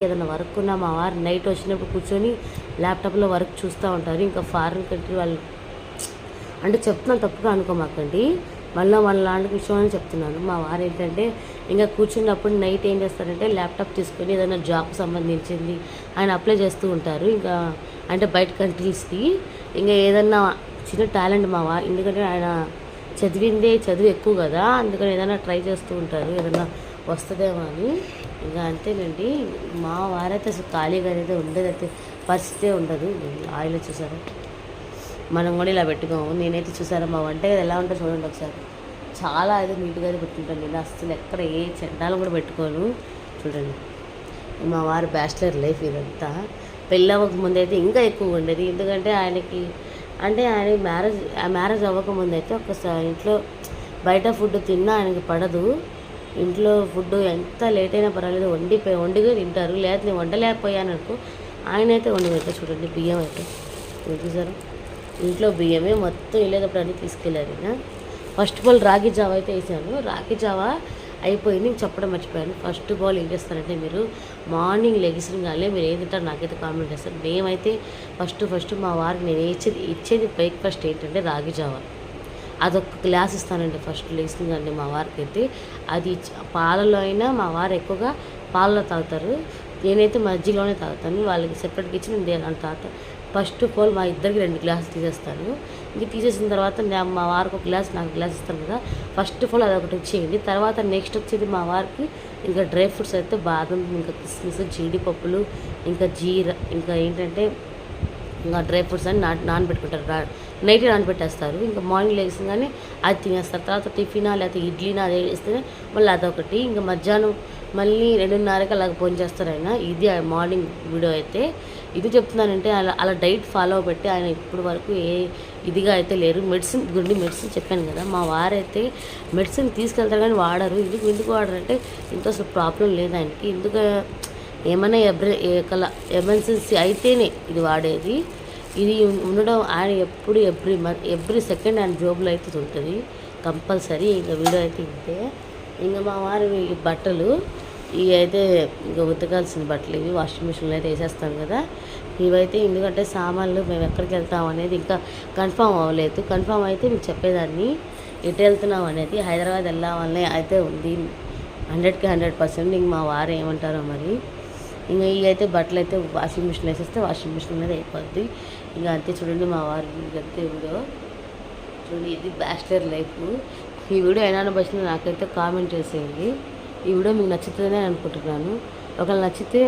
ఏదైనా వర్క్ ఉన్నా మా వారు నైట్ వచ్చినప్పుడు కూర్చొని ల్యాప్టాప్లో వర్క్ చూస్తూ ఉంటారు. ఇంకా ఫారిన్ కంట్రీ వాళ్ళు అంటే చెప్తున్నాను, తప్పుగా అనుకోమాకండి, మళ్ళీ లాంటి విషయం అని చెప్తున్నాను. మా వారు ఏంటంటే ఇంకా కూర్చున్నప్పుడు నైట్ ఏం చేస్తారంటే ల్యాప్టాప్ తీసుకొని ఏదైనా జాబ్కి సంబంధించింది ఆయన అప్లై చేస్తూ ఉంటారు. ఇంకా అంటే బయట కంట్రీస్కి ఇంకా ఏదన్నా చిన్న టాలెంట్ మా వారు, ఎందుకంటే ఆయన చదువు ఎక్కువ కదా, అందుకని ఏదైనా ట్రై చేస్తూ ఉంటారు, ఏదైనా వస్తుందేమో అని. ఇంకా అంతేనండి. మా వారైతే అసలు ఖాళీగా అయితే ఉండేదైతే పరిస్థితే ఉండదు. ఆయిల్ చూసారా, మనం కూడా ఇలా పెట్టుకోము. నేనైతే చూసారా మా వంట ఎలా ఉంటుందో చూడండి ఒకసారి. చాలా అయితే నీట్గా అయితే పెట్టుకుంటాను నేను, అసలు ఎక్కడ ఏ చెడ్డాలు కూడా పెట్టుకోను. చూడండి మా వారి బ్యాచిలర్ లైఫ్ ఇదంతా. పెళ్ళి ముందు అయితే ఇంకా ఎక్కువ ఉండేది, ఎందుకంటే ఆయనకి అంటే ఆయన మ్యారేజ్ అవ్వకముందు అయితే ఒకసారి ఇంట్లో బయట ఫుడ్ తిన్నా ఆయనకి పడదు. ఇంట్లో ఫుడ్ ఎంత లేట్ అయినా పర్వాలేదు వండిగా తింటారు. లేదా నేను వండలేకపోయాను అనుకో, ఆయన అయితే వండి పెడతా. చూడండి బియ్యం అయితే చూసారు, ఇంట్లో బియ్యమే మొత్తం వెళ్ళేటప్పుడు అన్నీ తీసుకెళ్ళారు. ఫస్ట్ ఆఫ్ ఆల్ రాగి జావ అయితే వేసాను. రాగి జావ అయిపోయింది, ఇంక చెప్పడం మర్చిపోయాను. ఫస్ట్ ఆఫ్ ఆల్ ఏం చేస్తారంటే మీరు మార్నింగ్ లెగిసిన కానీ మీరు ఏం తింటారు నాకైతే కామెంట్ చేస్తారు. మేమైతే ఫస్ట్ మా వారికి నేను ఇచ్చేది బ్రేక్ఫాస్ట్ ఏంటంటే రాగి జావ. అదొక గ్లాస్ ఇస్తానండి ఫస్ట్ లేచిందండి మా వారికి అయితే. అది పాలలో అయినా మా వారు ఎక్కువగా పాలలో తాగుతారు, నేనైతే మజ్జిగలోనే తాగుతాను. వాళ్ళకి సెపరేట్గా ఇచ్చి నేను అలా తాగుతాను. ఫస్ట్ ఆఫ్ ఆల్ మా ఇద్దరికి 2 గ్లాసులు తీసేస్తాను. ఇంక తీసేసిన తర్వాత మా వారికి ఒక గ్లాస్ నాకు గ్లాస్ ఇస్తాను కదా, ఫస్ట్ ఆఫ్ ఆల్ అదొకటి వచ్చేయండి. తర్వాత నెక్స్ట్ వచ్చేది మా వారికి ఇంకా డ్రై ఫ్రూట్స్ అయితే బాదం, ఇంకా కిస్మిస్, జీడిపప్పులు, ఇంకా జీర, ఇంకా ఏంటంటే ఇంకా డ్రై ఫ్రూట్స్ అని నానబెట్టుకుంటారు, నైట్ నానబెట్టేస్తారు. ఇంకా మార్నింగ్ లేచింగానే అది తినేస్తారు. తర్వాత టిఫినా లేకపోతే ఇడ్లీనా అది వేస్తేనే మళ్ళీ అదొకటి. ఇంకా మధ్యాహ్నం మళ్ళీ 2:30కి అలాగ భోంచేస్తారు ఆయన. ఇది మార్నింగ్ వీడియో అయితే. ఇది చెప్తున్నానంటే అలా డైట్ ఫాలో పెట్టి ఆయన ఇప్పుడు వరకు ఏ ఇదిగా అయితే లేరు. మెడిసిన్ చెప్పాను కదా, మా వారైతే మెడిసిన్ తీసుకెళ్తారు కానీ వాడరు. ఎందుకు వాడరంటే ఇంత అసలు ప్రాబ్లం లేదు ఆయనకి. ఎందుకు ఏమైనా ఎమర్జెన్సీ అయితేనే ఇది వాడేది. ఇది ఉండడం ఆయన ఎప్పుడు ఎవ్రీ సెకండ్ ఆయన జోబులో అయితే ఉంటుంది కంపల్సరీ. ఇంకా వీడియో అయితే ఇంతే. ఇంకా మా వారి బట్టలు ఇవి అయితే ఇంకా ఉతకాల్సిన బట్టలు, ఇవి వాషింగ్ మిషన్లో అయితే వేసేస్తాం కదా. ఇవైతే ఎందుకంటే సామాన్లు మేము ఎక్కడికి వెళ్తాం అనేది ఇంకా కన్ఫామ్ అవ్వలేదు. కన్ఫామ్ అయితే మీకు చెప్పేదాన్ని ఎటు వెళ్తున్నాం అనేది. హైదరాబాద్ వెళ్ళామని అయితే ఉంది 100కి 100%. ఇంక మా వారు ఏమంటారో మరి. ఇంకా ఇవి అయితే బట్టలు అయితే వాషింగ్ మిషన్ వేసేస్తే వాషింగ్ మిషన్ మీద అయిపోద్ది. ఇంకా అంతే. చూడండి మా వారి అంతే వీడియో చూడండి. ఇది బ్యాచిలర్ లైఫ్. ఈ వీడియో ఎలా అనిపించిందో నాకైతే కామెంట్ చేసేయండి. ఈ వీడియో మీకు నచ్చుతుందని అనుకుంటున్నాను. ఒకవేళ నచ్చితే